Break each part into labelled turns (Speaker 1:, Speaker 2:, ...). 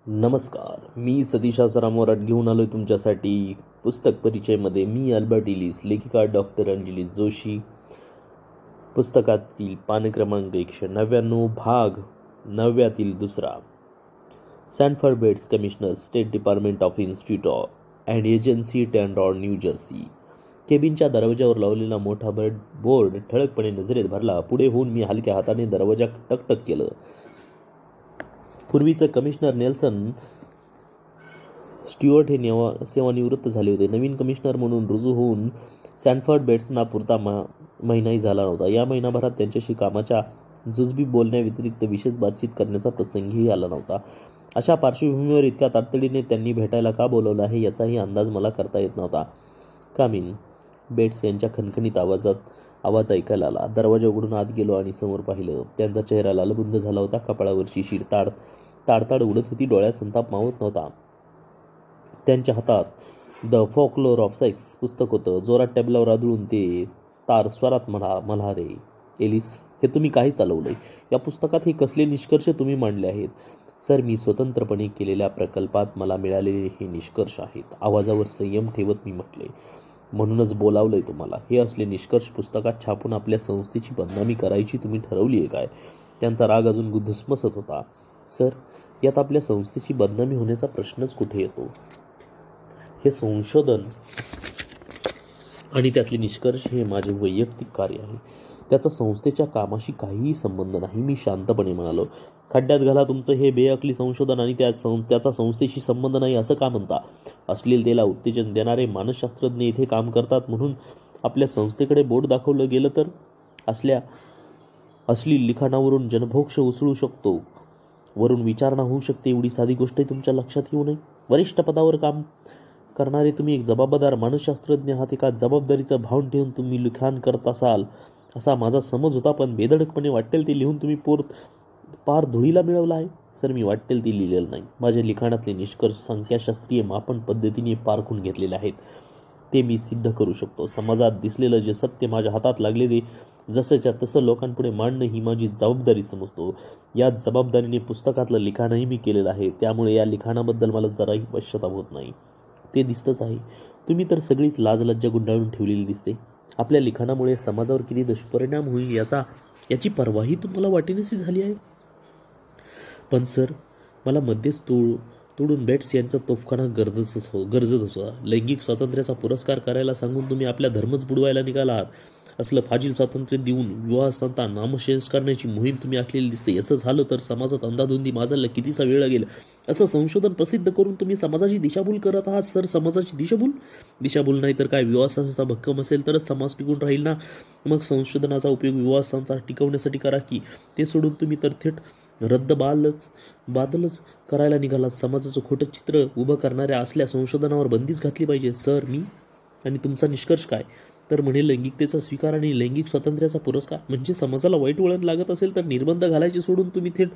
Speaker 1: नमस्कार, मी सतीश आसाराम वराड घेऊन आलोय तुमच्यासाठी पुस्तक परिचयमध्ये. मी अल्बर्ट इलिस, लेखिका डॉक्टर अंजली जोशी. पुस्तकातील पान क्रमांक 199, भाग 9 दुसरा. Sanford Bates, commissioner, state department of institute and agency, टेनरॉड, न्यू जर्सी. केबिनच्या दरवाजावर लावलेला मोठा बोर्ड ठळकपणे नजरेत भरला. पुढे होऊन मी हलक्या हाताने दरवाजा टकटक केलं. पूर्वीचे कमिशनर नेल्सन स्ट्युअर्ट हे सेवानिवृत्त झाले होते. नवीन कमिशनर म्हणून रुजू होऊन सॅनफर्ड बेट्सना पुरता महिनाही झाला नव्हता. या महिनाभरात त्यांच्याशी कामाच्या जुजबी बोलण्याव्यतिरिक्त विशेष बातचीत करण्याचा प्रसंगही आला नव्हता. अशा पार्श्वभूमीवर इतक्या तातडीने त्यांनी भेटायला का बोलवलं आहे याचाही अंदाज मला करता येत नव्हता. कामिन, बेट्स यांच्या खणखणीत आवाज ऐकायला आला. दरवाजा उघडून आत गेलो आणि समोर पाहिलं. त्यांचा चेहरा लालबुंद झाला होता. कपाळावरची शीर ताडताड उडत होती. डोळ्यात संताप मावत नव्हता. त्यांच्या हातात द फोकलोर ऑफ सेक्स पुस्तक होतं. जोरात टेबलावर आदळून ते तार स्वरात म्हणाले, एलिस, हे तुम्ही काही चालवलंय. या पुस्तकात हे कसले निष्कर्ष तुम्ही मांडले आहेत? सर, मी स्वतंत्रपणे केलेल्या प्रकल्पात मला मिळालेले हे निष्कर्ष आहेत. आवाजावर संयम ठेवत मी म्हटले. म्हणूनच बोलावलंय तुम्हाला. हे असले निष्कर्ष पुस्तकात छापून आपल्या संस्थेची बदनामी करायची तुम्ही ठरवली आहे काय? त्यांचा राग अजून धुसमसत होता. सर, यात आपल्या संस्थेची बदनामी होण्याचा प्रश्नच कुठे येतो? हे संशोधन आणि त्यातले निष्कर्ष हे माझे वैयक्तिक कार्य आहे. त्याचा संस्थेच्या कामाशी काहीही संबंध नाही. मी शांतपणे म्हणालो. खड्ड्यात घाला तुमचं हे बेअकली संशोधन आणि त्याचा संस्थेशी संबंध नाही असं का म्हणता? अश्लीलतेला उत्तेजन देणारे मानसशास्त्रज्ञ इथे काम करतात म्हणून आपल्या संस्थेकडे बोट दाखवलं गेलं तर अश्लील लिखाणावरून जनभोक्ष उसळू शकतो, वरून विचारणा होऊ शकते. एवढी साधी गोष्टही तुमच्या लक्षात येऊ नये? वरिष्ठ पदावर काम करणारे तुम्ही एक जबाबदार मानसशास्त्रज्ञ आहात. एका जबाबदारीचं भान ठेवून तुम्ही लिखाण करत असाल असा माझा समज होता. पण बेधडकपणे वाटेल ते लिहून तुम्ही पार धुळीला मिळवला आहे. सर, मी वाटेल ते लिहिलेलं नाही. माझ्या लिखाणातले निष्कर्ष संख्याशास्त्रीय मापन पद्धतीने पारखून घेतलेले आहेत. ते मी सिद्ध करू शकतो. समाजात दिसलेलं जे सत्य माझ्या हातात लागले ते जसंच्या तसं लोकांपुढे मांडणं ही माझी जबाबदारी समजतो. या जबाबदारीने पुस्तकातलं लिखाणही मी केलेलं आहे. त्यामुळे या लिखाणाबद्दल मला जराही पश्चाताप होत नाही. ते दिसतंच आहे. तुम्ही तर सगळीच लाजलज्जा गुंडाळून ठेवलेली दिसते. आपल्या लिखाणामुळे समाजावर किती दुष्परिणाम होईल याची पर्वाही तुम्हाला वाटेनाशी झाली आहे. पण सर, मला मध्येच तोडून बेट्स यांचा तोफखाना गरजत होता. लैंगिक स्वातंत्र्याचा पुरस्कार करायला सांगून तुम्ही आपला धर्मच बुडवायला निघाला आहात. असलं फाजील स्वातंत्र्य देऊन विवाहसंस्था नामशेष करण्याची मोहीम तुम्ही आखलेली दिसते. असं झालं तर समाजात अंधाधुंदी माजायला कितीसा वेळ लागेल. असं संशोधन प्रसिद्ध करून तुम्ही समाजाची दिशाभूल करत आहात. सर, समाजाची दिशाभूल नाही तर काय? विवाहसंस्था भक्कम असेल तरच समाज टिकून राहील ना. मग संशोधनाचा उपयोग विवाहसंस्था टिकवण्यासाठी करा की. ते सोडून तुम्ही तर थेट बादलच करायला निघालात. समाजाचं खोटं चित्र उभं करणाऱ्या असल्या संशोधनावर बंदीच घातली पाहिजे. सर, मी आणि तुमचा निष्कर्ष काय? तर म्हणे लैंगिकतेचा स्वीकार आणि लैंगिक स्वातंत्र्याचा पुरस्कार. म्हणजे समाजाला वाईट वळण लागत असेल तर निर्बंध घालायचे सोडून तुम्ही थेट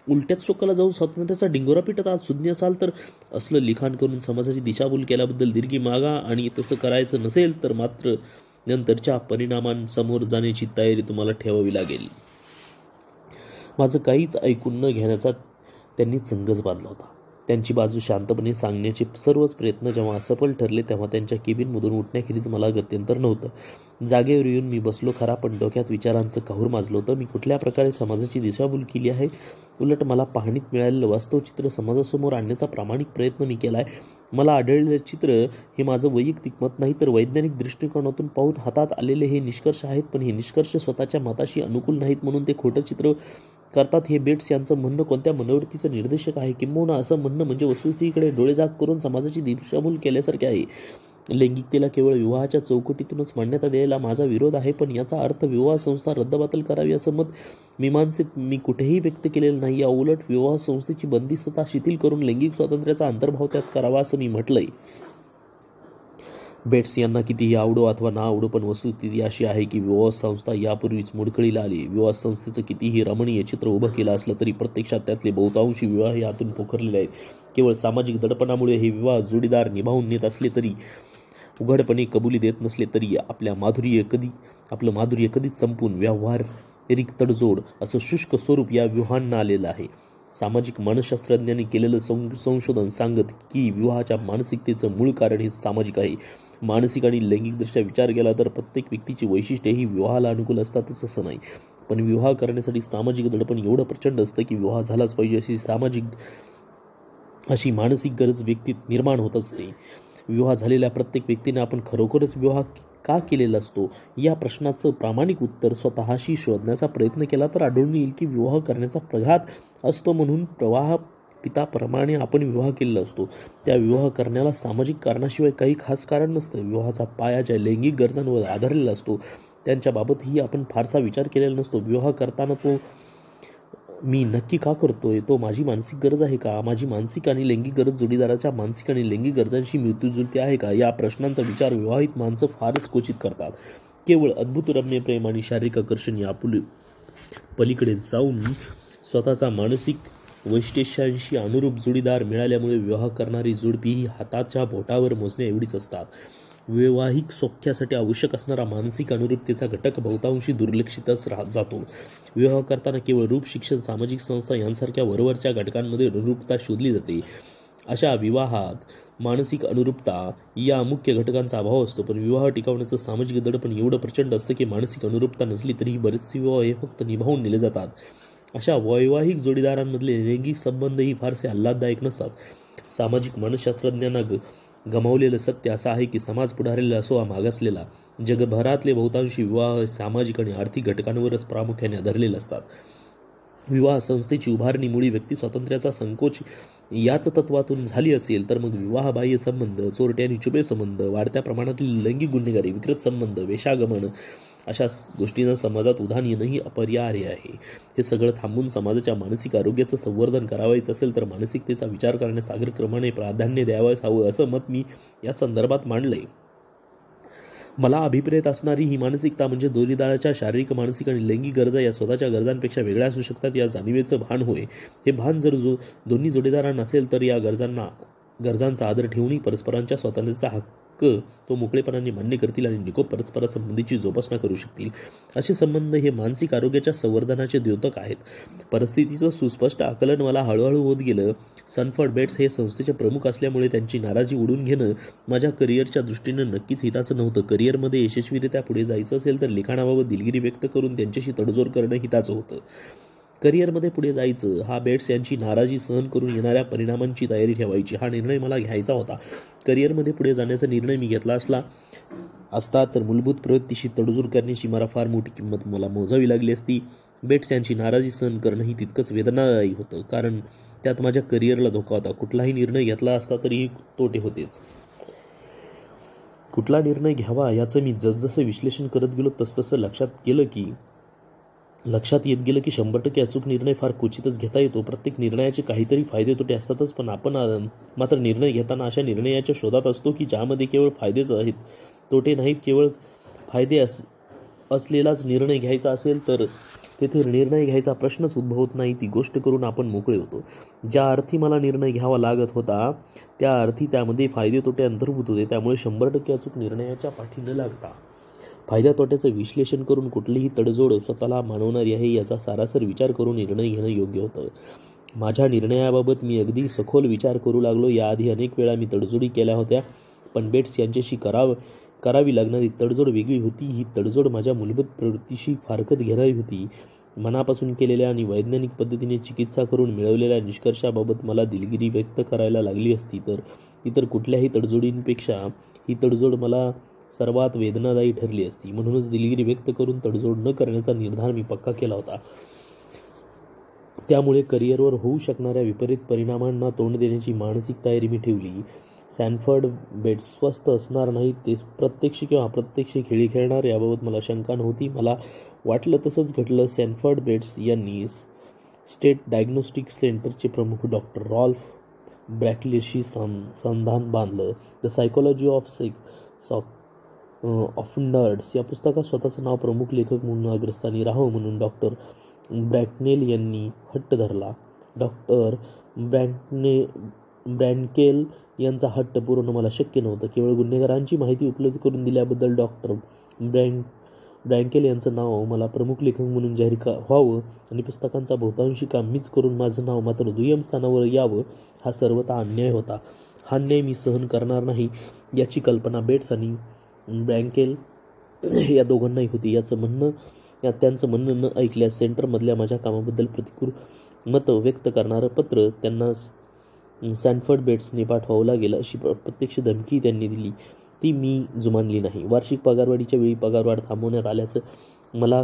Speaker 1: उलट्याच चोकाला जाऊन स्वातंत्र्याचा डिंगोरा पिटत आहात. सुज्ञ असाल तर असलं लिखाण करून समाजाची दिशाभूल केल्याबद्दल दीर्घी मागा, आणि तसं करायचं नसेल तर मात्र नंतरच्या परिणामांसमोर जाण्याची तयारी तुम्हाला ठेवावी लागेल. माझं काहीच ऐकून न घेण्याचा त्यांनी चंगच बांधला होता. त्यांची बाजू शांतपणे सांगण्याचे सर्वच प्रयत्न जेव्हा असफल ठरले तेव्हा त्यांच्या केबिनमधून उठण्याखेरीज मला गत्यंतर नव्हतं. जागेवर येऊन मी बसलो खरा, पण डोक्यात विचारांचं कहूर माजलं होतं. मी कुठल्या प्रकारे समाजाची दिशाभूल केली आहे? उलट मला पाहणीत मिळालेलं वास्तव चित्र समाजासमोर आणण्याचा प्रामाणिक प्रयत्न मी केला आहे. मला आढळलेलं चित्र हे माझं वैयक्तिक मत नाही तर वैज्ञानिक दृष्टिकोनातून पाहून हातात आलेले हे निष्कर्ष आहेत. पण हे निष्कर्ष स्वतःच्या मताशी अनुकूल नाहीत म्हणून ते खोटं चित्र करतात. हे बेट्स यांचं म्हणणं कोणत्या मनोवृत्तीचं निर्देशक आहे? किंबहुना असं म्हणणं म्हणजे वस्तुस्थितीकडे डोळेझाक करून समाजाची दिशाभूल केल्यासारखे आहे. लैंगिकतेला केवळ विवाहाच्या चौकटीतूनच मान्यता द्यायला माझा विरोध आहे, पण याचा अर्थ विवाह संस्था रद्दबातल करावी असं मत मीमांसेत मी कुठेही व्यक्त केलेलं नाही. या उलट विवाह संस्थेची बंदिस्तता शिथिल करून लैंगिक स्वातंत्र्याचा अंतर्भाव त्यात करावा असं मी म्हटलंय. बेट्स यांना कितीही आवडो अथवा ना आवडो, पण वस्तुस्थिती अशी आहे की विवाह संस्था यापूर्वीच मोडकळीला आली. विवाह संस्थेचं कितीही रमणीय चित्र उभं केलं असलं तरी प्रत्यक्षात त्यातले बहुतांशी विवाह यातून पोखरलेले आहेत. केवळ सामाजिक दडपणामुळे हे विवाह जोडीदार निभावून नेत असले तरी, उघडपणे कबुली देत नसले तरी आपलं माधुर्य कधीच संपून व्यावहारिक तडजोड असं शुष्क स्वरूप या विवाहांना आलेलं आहे. सामाजिक मानसशास्त्रज्ञांनी केलेलं संशोधन सांगत की विवाहाच्या मानसिकतेचं मूळ कारण हे सामाजिक आहे. मानसिक आणि लैंगिकदृष्ट्या विचार केला तर प्रत्येक व्यक्तीची वैशिष्ट्ये ही विवाहाला अनुकूल असतातच असं नाही, पण विवाह करण्यासाठी सामाजिक दडपण एवढं प्रचंड असतं की विवाह झालाच पाहिजे अशी मानसिक गरज व्यक्तीत निर्माण होत असते. विवाह झालेल्या प्रत्येक व्यक्तीने आपण खरोखरच विवाह का केलेला असतो या प्रश्नाचं प्रामाणिक उत्तर स्वतःशी शोधण्याचा प्रयत्न केला तर आढळून येईल की विवाह करण्याचा प्रघात असतो म्हणून प्रवाह पिताप्रमाणे आपण विवाह केलेला असतो. त्या विवाह करण्याला सामाजिक कारणाशिवाय काही खास कारण नसतं. विवाहाचा पाया ज्या लैंगिक गरजांवर आधारलेला असतो त्यांच्याबाबतही आपण फारसा विचार केलेला नसतो. विवाह करताना तो मी नक्की का करतोय, तो माझी मानसिक गरज आहे का, माझी मानसिक आणि लैंगिक गरज जोडीदाराच्या मानसिक आणि लैंगिक गरजांशी मिळती आहे का, या प्रश्नांचा विचार विवाहित माणसं फारच क्वचित करतात. केवळ अद्भुत रम्य प्रेम आणि शारीरिक आकर्षण या पलीकडे जाऊन स्वतःचा मानसिक वैशिष्ट्यांशी अनुरूप जोडीदार मिळाल्यामुळे विवाह करणारी जोडपी ही हाताच्या बोटावर मोजण्या एवढीच असतात. वैवाहिक सौख्यासाठी आवश्यक असणारा मानसिक अनुरूपतेचा घटक बहुतांशी दुर्लक्षितच जातो. विवाह करताना केवळ रूप, शिक्षण, सामाजिक संस्था यांसारख्या वरवरच्या घटकांमध्ये अनुरूपता शोधली जाते. अशा विवाहात मानसिक अनुरूपता या मुख्य घटकांचा अभाव असतो. पण विवाह टिकवण्याचं सामाजिक दडपण एवढं प्रचंड असतं की मानसिक अनुरूपता नसली तरीही बरेचसे विवाह हे फक्त निभावून नेले जातात. अशा वैवाहिक जोडीदारांमधले लैंगिक संबंधही फारसे आल्हाददायक नसतात. सामाजिक मानसशास्त्रज्ञांना गमावलेलं सत्य असं आहे की समाज पुढारलेला असो वा मागासलेला, जगभरातले बहुतांशी विवाह सामाजिक आणि आर्थिक घटकांवरच प्रामुख्याने आधारलेले असतात. विवाह संस्थेची उभारणी मुळी व्यक्ती स्वातंत्र्याचा संकोच याच तत्वातून झाली असेल तर मग विवाहबाह्य संबंध, चोरटे आणि छुपे संबंध, वाढत्या प्रमाणातील लैंगिक गुन्हेगारी, विकृत संबंध, वेश्यागमन अशा गोष्टींना समाजात उधाण येणंही अपरिहार्य आहे. हे सगळं थांबून समाजाच्या मानसिक आरोग्याचं संवर्धन करावायचं असेल तर मानसिकतेचा विचार करण्यास अग्रक्रमाने प्राधान्य द्यावयास हवं असं मत मी या संदर्भात मांडलंय. मला अभिप्रेत असणारी ही मानसिकता म्हणजे जोडीदाराच्या शारीरिक, मानसिक आणि लैंगिक गरजा या स्वतःच्या गरजांपेक्षा वेगळ्या असू शकतात या जाणीवेचं भान होय. हे भान जर दोन्ही जोडीदारांना असेल तर या गरजांचा आदर ठेवूनही परस्परांच्या स्वातंत्र्याचा हक्क तो मोकळेपणाने मान्य करतील आणि निकोप परस्परासंबंधीची जोपासना करू शकतील. असे संबंध हे मानसिक आरोग्याच्या संवर्धनाचे द्योतक आहेत. परिस्थितीचं सुस्पष्ट आकलन मला हळूहळू होत गेलं. सनफर्ड बेट्स हे संस्थेचे प्रमुख असल्यामुळे त्यांची नाराजी उडून घेणं माझ्या करिअरच्या दृष्टीनं नक्कीच हिताचं नव्हतं. करिअरमध्ये यशस्वीरित्या पुढे जायचं असेल तर लिखाणाबाबत दिलगिरी व्यक्त करून त्यांच्याशी तडजोड करणं हिताचं होतं. करिअरमध्ये पुढे जायचं, हा बेट्स यांची नाराजी सहन करून येणाऱ्या परिणामांची तयारी ठेवायची, हा निर्णय मला घ्यायचा होता. करिअरमध्ये पुढे जाण्याचा निर्णय मी घेतला असता तर मूलभूत प्रवृत्तीशी तडजोड करण्याची मला फार मोठी किंमत मला मोजावी लागली असती. बेट्स यांची नाराजी सहन करणंही तितकंच वेदनादायी होतं, कारण त्यात माझ्या करिअरला धोका होता. कुठलाही निर्णय घेतला असता तरीही तोटे होतेच. कुठला निर्णय घ्यावा याचं मी जसजसं विश्लेषण करत गेलो तसतसं लक्षात येत गेलं की 100% अचूक निर्णय फार क्वचितच घेता येतो. प्रत्येक निर्णयाचे काहीतरी फायदे तोटे असतातच, पण आपण मात्र निर्णय घेताना अशा निर्णयाच्या शोधात असतो की ज्यामध्ये केवळ फायदेच आहेत, तोटे नाहीत. केवळ फायदे असलेलाच निर्णय घ्यायचा असेल तर तेथे निर्णय घ्यायचा प्रश्नच उद्भवत नाही. ती गोष्ट करून आपण मोकळे होतो. ज्या अर्थी मला निर्णय घ्यावा लागत होता त्या अर्थी त्यामध्ये फायदे तोटे अंतर्भूत होते. त्यामुळे 100% अचूक निर्णयाच्या पाठी न लागता फायद्या तोट्याचं विश्लेषण करून कुठलीही तडजोड स्वतःला मानवणारी आहे याचा सारासर विचार करून निर्णय घेणं योग्य होतं. माझ्या निर्णयाबाबत मी अगदी सखोल विचार करू लागलो. याआधी अनेक वेळा मी तडजोडी केल्या होत्या, पण बेट्स यांच्याशी करावी लागणारी तडजोड वेगळी होती. ही तडजोड माझ्या मूलभूत प्रवृत्तीशी फारकत घेणारी होती. मनापासून केलेल्या आणि वैज्ञानिक पद्धतीने चिकित्सा करून मिळवलेल्या निष्कर्षाबाबत मला दिलगिरी व्यक्त करायला लागली असती तर इतर कुठल्याही तडजोडींपेक्षा ही तडजोड मला सर्वात वेदनादायी ठरली असती. म्हणूनच दिलगिरी व्यक्त करून तडजोड न करण्याचा निर्धार मी पक्का केला होता. त्यामुळे करिअरवर होऊ शकणाऱ्या विपरीत परिणामांना तोंड देण्याची मानसिक तयारी मी ठेवली. सॅनफर्ड बेट्स स्वस्थ असणार नाहीत, ते प्रत्यक्ष किंवा अप्रत्यक्ष खेळी खेळणार याबाबत मला शंका नव्हती. मला वाटलं तसंच घडलं. सॅनफर्ड बेट्स यांनी स्टेट डायग्नोस्टिक सेंटरचे प्रमुख डॉक्टर रॉल्फ ब्रॅकलेशी संधान बांधलं. द सायकोलॉजी ऑफ नर्ड्स या पुस्तकात स्वतःचं नाव प्रमुख लेखक म्हणून अग्रस्थानी राहावं म्हणून डॉक्टर ब्रॅकनेल यांनी हट्ट धरला. डॉक्टर ब्रॅनकेल यांचा हट्ट पुरवणं मला शक्य नव्हतं. केवळ गुन्हेगारांची माहिती उपलब्ध करून दिल्याबद्दल डॉक्टर ब्रँकेल यांचं नाव मला प्रमुख लेखक म्हणून जाहीर व्हावं आणि पुस्तकांचा बहुतांशी काम मीच करून माझं नाव मात्र दुय्यम स्थानावर यावं, हा सर्वथा अन्याय होता. हा अन्याय मी सहन करणार नाही याची कल्पना बेट्स आणि ब्रँकेल या दोघांनाही होती. त्यांचं म्हणणं न ऐकल्यास सेंटरमधल्या माझ्या कामाबद्दल प्रतिकूल मत व्यक्त करणारं पत्र त्यांना सॅनफर्ड बेट्सने पाठवावं लागेल अशी प्रत्यक्ष धमकी त्यांनी दिली. ती मी जुमानली नाही. वार्षिक पगारवाढीच्या वेळी पगारवाढ थांबवण्यात आल्याचं मला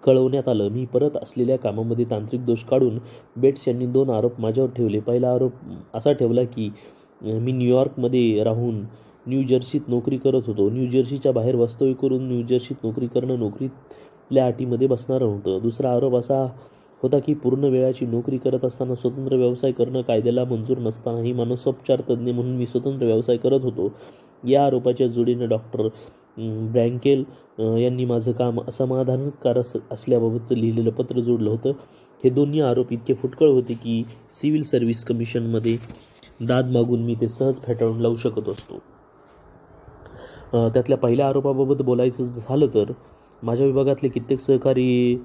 Speaker 1: कळवण्यात आलं. मी परत असलेल्या कामामध्ये तांत्रिक दोष काढून बेट्स यांनी 2 आरोप माझ्यावर ठेवले. पहिला आरोप असा ठेवला की मी न्यूयॉर्कमध्ये राहून न्यूजर्सीत नोकरी करत होतो. न्यूजर्सीच्या बाहेर वास्तव्य करून न्यूजर्सीत नोकरी करणं नोकरीतल्या अटीमध्ये बसणारं होतं. दुसरा आरोप असा होता की पूर्ण वेळाची नोकरी करत असताना स्वतंत्र व्यवसाय करणं कायद्याला मंजूर नसतानाही मानसोपचार तज्ज्ञ म्हणून मी स्वतंत्र व्यवसाय करत होतो. या आरोपाच्या जोडीनं डॉक्टर ब्रँकेल यांनी माझं काम असमाधानकारक असल्याबाबतचं लिहिलेलं पत्र जोडलं होतं. हे दोन्ही आरोप इतके फुटकळ होते की सिव्हिल सर्व्हिस कमिशनमध्ये दाद मागून मी ते सहज फेटाळून लावू शकत असतो. त्यातल्या पहिल्या आरोपाबाबत बोलायचं झालं तर माझ्या विभागातले कित्येक सहकारी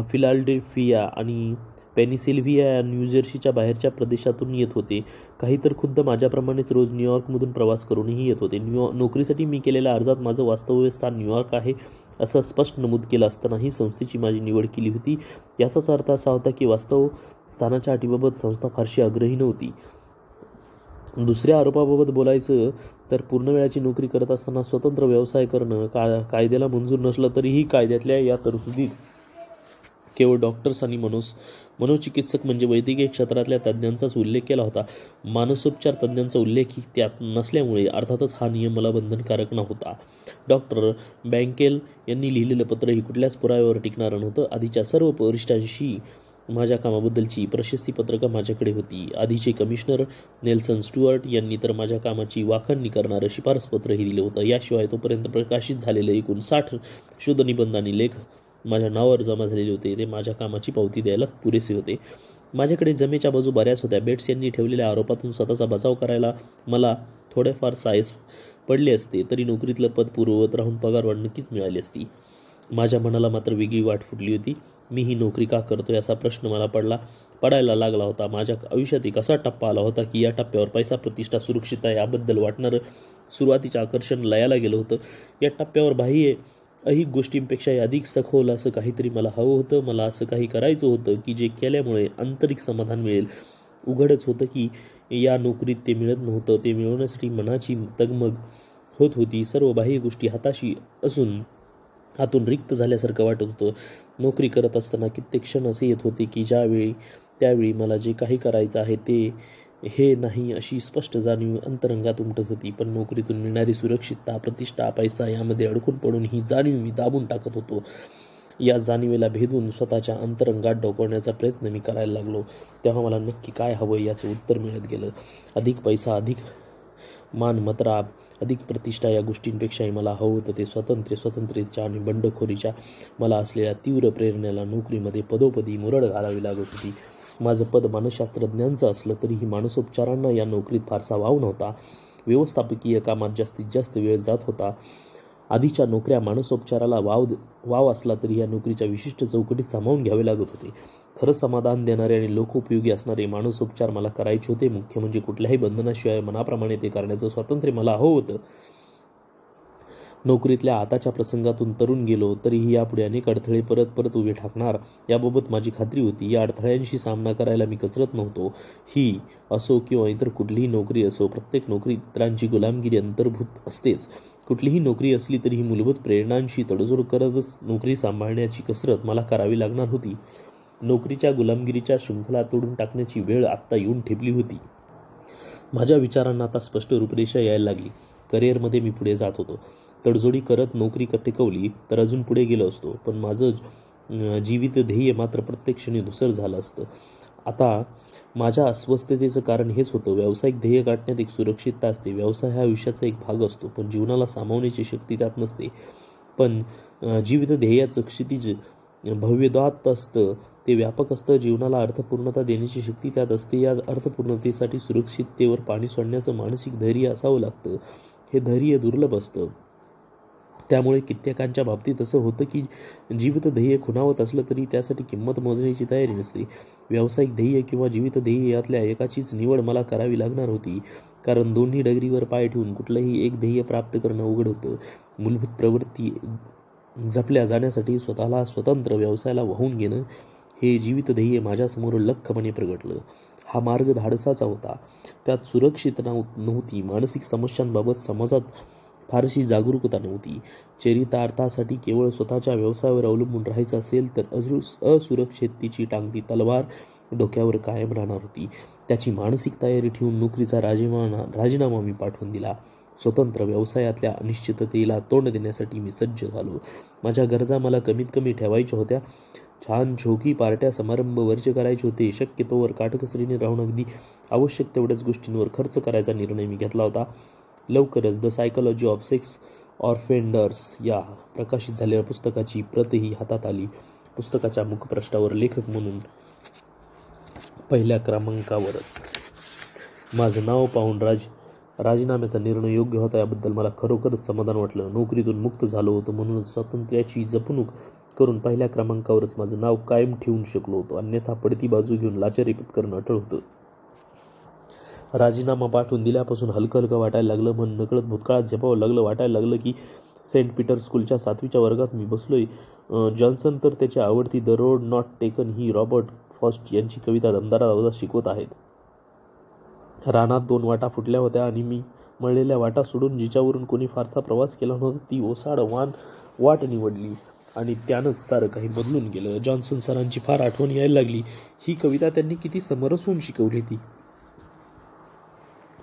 Speaker 1: फिलाडेल्फिया आणि पेनिसिल्व्हिया या न्यूजर्सीच्या बाहेरच्या प्रदेशातून येत होते. काही तर खुद्द माझ्याप्रमाणेच रोज न्यूयॉर्कमधून प्रवास करूनही येत होते. नोकरीसाठी मी केलेल्या अर्जात माझं वास्तव्य स्थान न्यूयॉर्क आहे असं स्पष्ट नमूद केलं असतानाही संस्थेची माझी निवड केली होती. याचाच अर्थ असा होता की वास्तव स्थानाच्या अटीबाबत संस्था फारशी आग्रही नव्हती. दुसऱ्या आरोपाबाबत बोलायचं तर पूर्ण वेळाची नोकरी करत असताना स्वतंत्र व्यवसाय करणं कायद्याला मंजूर नसलं तरीही कायद्यातल्या या तरतुदीत केवळ डॉक्टर्स आणि मनोचिकित्सक म्हणजे वैद्यकीय क्षेत्रातल्या तज्ज्ञांचाच उल्लेख केला होता. मानसोपचार तज्ज्ञांचा उल्लेख त्यात नसल्यामुळे अर्थातच हा नियम मला बंधनकारक नव्हता. डॉक्टर बँकेल यांनी लिहिलेलं पत्र ही कुठल्याच पुराव्यावर टिकणारं नव्हतं. आधीच्या सर्व वरिष्ठांशी माझ्या कामाबद्दलची प्रशस्तीपत्रकं माझ्याकडे होती. आधीचे कमिशनर नेल्सन स्टुअर्ट यांनी तर माझ्या कामाची वाखाणणी करणारं शिफारसपत्रही दिलं होतं. याशिवाय तोपर्यंत प्रकाशित झालेले एकूण 60 शोधनिबंध आणि लेख माझ्या नावावर जमा झालेले होते. ते माझ्या कामाची पावती द्यायला पुरेसे होते. माझ्याकडे जमेच्या बाजू बऱ्याच होत्या. बेट्स यांनी ठेवलेल्या आरोपातून स्वतःचा बचाव करायला मला थोडेफार सायस पडले असते तरी नोकरीतलं पद पूर्ववत राहून पगारवाढ नक्कीच मिळाली असती. माझ्या मनाला मात्र वेगळी वाट फुटली होती. मी ही नोकरी का करतोय असा प्रश्न मला पडायला लागला होता. माझ्या आयुष्यात एक असा टप्पा आला होता की या टप्प्यावर पैसा, प्रतिष्ठा, सुरक्षितता याबद्दल वाटणारं सुरुवातीचं आकर्षण लयाला गेलं होतं. या टप्प्यावर बाह्य ऐहिक गोष्टींपेक्षा अधिक सखोल असं काहीतरी मला हवं होतं. मला असं काही करायचं होतं की जे केल्यामुळे आंतरिक समाधान मिळेल. उघडच होतं की या नोकरीत ते मिळत नव्हतं. ते मिळवण्यासाठी मनाची तगमग होत होती. सर्व बाह्य गोष्टी हाताशी असून हातून रिक्त झाल्यासारखं वाटत होतं. नोकरी करत असताना कित्येक क्षण असे येत होते की त्यावेळी मला जे काही करायचं आहे ते हे नाही अशी स्पष्ट जाणीव अंतरंगात उमटत होती. पण नोकरीतून मिळणारी सुरक्षितता, प्रतिष्ठा, पैसा यामध्ये अडकून पडून ही जाणीव मी दाबून टाकत होतो. या जाणीवेला भेदून स्वतःच्या अंतरंगात डोकावण्याचा प्रयत्न मी करायला लागलो. तेव्हा मला नक्की काय हवं याचं उत्तर मिळत गेलं. अधिक पैसा, अधिक मान मत्राब, अधिक प्रतिष्ठा या गोष्टींपेक्षाही मला हवं होतं ते स्वतंत्रतेच्या आणि बंडखोरीच्या मला असलेल्या तीव्र प्रेरणेला नोकरीमध्ये पदोपदी मुरड घालावी लागत होती. माझं पद मानसशास्त्रज्ञांचं असलं तरीही मानसोपचारांना या नोकरीत फारसा वाव नव्हता. व्यवस्थापकीय कामात जास्तीत जास्त वेळ जात होता. आधीच्या नोकऱ्या मानसोपचाराला वाव असला तरी या नोकरीच्या विशिष्ट चौकटीत सामावून घ्यावे लागत होते. खरं समाधान देणारे आणि लोकोपयोगी असणारे मानसोपचार मला करायचे होते. मुख्य म्हणजे कुठल्याही बंधनाशिवाय मनाप्रमाणे ते करण्याचं स्वातंत्र्य मला हवं होतं. नोकरीतल्या आताच्या प्रसंगातून तरुण गेलो तरीही यापुढे अनेक अडथळे परत उभे ठाकणार याबाबत माझी खात्री होती. या अडथळ्यांशी सामना करायला मी कचरत नव्हतो. ही असो किंवा इतर कुठलीही नोकरी असो, प्रत्येक नोकरीत इतरांची गुलामगिरी अंतर्भूत असतेच. कुठलीही नोकरी असली तरी ही मूलभूत प्रेरणांशी तडजोड करतच नोकरी सांभाळण्याची कसरत मला करावी लागणार होती. नोकरीच्या गुलामगिरीच्या शृंखला तोडून टाकण्याची वेळ आत्ता येऊन ठेपली होती. माझ्या विचारांना आता स्पष्ट रूपरेषा यायला लागली. करिअरमध्ये मी पुढे जात होतो. तडजोडी करत नोकरी टिकवली तर अजून पुढे गेलो असतो. पण माझं जीवित ध्येय मात्र प्रत्येक क्षणी धूसर झालं असतं. आता माझ्या अस्वस्थतेचं कारण हेच होतं. व्यावसायिक ध्येय गाठण्यात एक सुरक्षितता असते. व्यवसाय हा आयुष्याचा एक भाग असतो पण जीवनाला सामावण्याची शक्ती त्यात नसते. पण जीवित ध्येयाचं क्षितिज भव्यदात असतं. ते व्यापक असतं. जीवनाला अर्थपूर्णता देण्याची शक्ती त्यात असते. या अर्थपूर्णतेसाठी सुरक्षिततेवर पाणी सोडण्याचं मानसिक धैर्य असावं लागतं. हे धैर्य दुर्लभ असतं. त्यामुळे कित्येकांच्या बाबतीत असं होतं की जीवित ध्येय खुणावत असलं तरी त्यासाठी किंमत मोजण्याची तयारी नसते. व्यावसायिक ध्येय किंवा जीवित ध्येय यातल्या एकाचीच निवड मला करावी लागणार होती, कारण दोन्ही डगरीवर पाय ठेवून कुठलंही एक ध्येय प्राप्त करणं अवघड होतं. मूलभूत प्रवृत्ती जपल्या जाण्यासाठी स्वतःला स्वतंत्र व्यवसायाला वाहून घेणं हे जीवित ध्येय माझ्यासमोर लख्खपणे प्रगटलं. हा मार्ग धाडसाचा होता, त्यात सुरक्षित नव्हती. मानसिक समस्यांबाबत समाजात फारशी जागरूकता नव्हती. चरितार्थासाठी केवळ स्वतःच्या व्यवसायावर अवलंबून राहायचं असेल तर असुरक्षिततेची टांगती तलवार डोक्यावर कायम राहणार होती. त्याची मानसिक तयारी ठेवून नोकरीचा राजीनामा मी पाठवून दिला. स्वतंत्र व्यवसायातल्या अनिश्चिततेला तोंड देण्यासाठी मी सज्ज झालो. माझ्या गरजा मला कमीत कमी ठेवायच्या होत्या. छान झोकी पार्ट्या समारंभ वर्ज करायचे होते. शक्यतोवर काटकसरीने राहून अगदी आवश्यक तेवढ्याच गोष्टींवर खर्च करायचा निर्णय मी घेतला होता. लवकरच the psychology of sex offenders या प्रकाशित झालेल्या पुस्तकाची प्रतही हातात आली. पुस्तकाच्या मुखपृष्ठावर लेखक म्हणून पहिल्या क्रमांकावरच माझं नाव पाहून राजीनाम्याचा निर्णय योग्य होता याबद्दल मला खरोखरच समाधान वाटलं. नोकरीतून मुक्त झालो होतो म्हणूनच स्वातंत्र्याची जपणूक करून पहिल्या क्रमांकावरच माझं नाव कायम ठेवून शकलो होतो. अन्यथा पडती बाजू घेऊन लाचारी पत्करणं अटळ होतं. राजीनामा पाठवून दिल्यापासून हलकं हलकं वाटायला लागलं. मन नकळत भूतकाळात झेपावं लागलं. वाटायला लागलं की सेंट पीटर स्कूलच्या 7वीच्या वर्गात मी बसलोय. जॉन्सन तर त्याची आवडती द रोड नॉट टेकन ही रॉबर्ट फॉस्ट यांची कविता दमदार आवाजात शिकवत आहेत. रानात 2 वाटा फुटल्या होत्या आणि मी मळलेल्या वाटा सोडून जिच्यावरून कोणी फारसा प्रवास केला नव्हता ती ओसाड वाट निवडली आणि त्यानंच सारं काही बदलून गेलं. जॉन्सन सरांची फार आठवण यायला लागली. ही कविता त्यांनी किती समरसून शिकवली ती.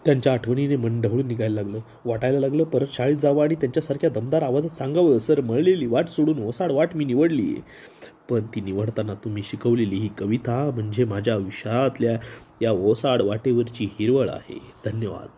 Speaker 1: त्यांच्या आठवणीने मन ढवळून निघायला लागलं. वाटायला लागलं परत शाळेत जावं आणि त्यांच्यासारख्या दमदार आवाजात सांगावं, सर मळलेली वाट सोडून ओसाड वाट मी निवडली. पण ती निवडताना तुम्ही शिकवलेली ही कविता म्हणजे माझ्या आयुष्यातल्या या ओसाड वाटेवरची हिरवळ आहे. धन्यवाद.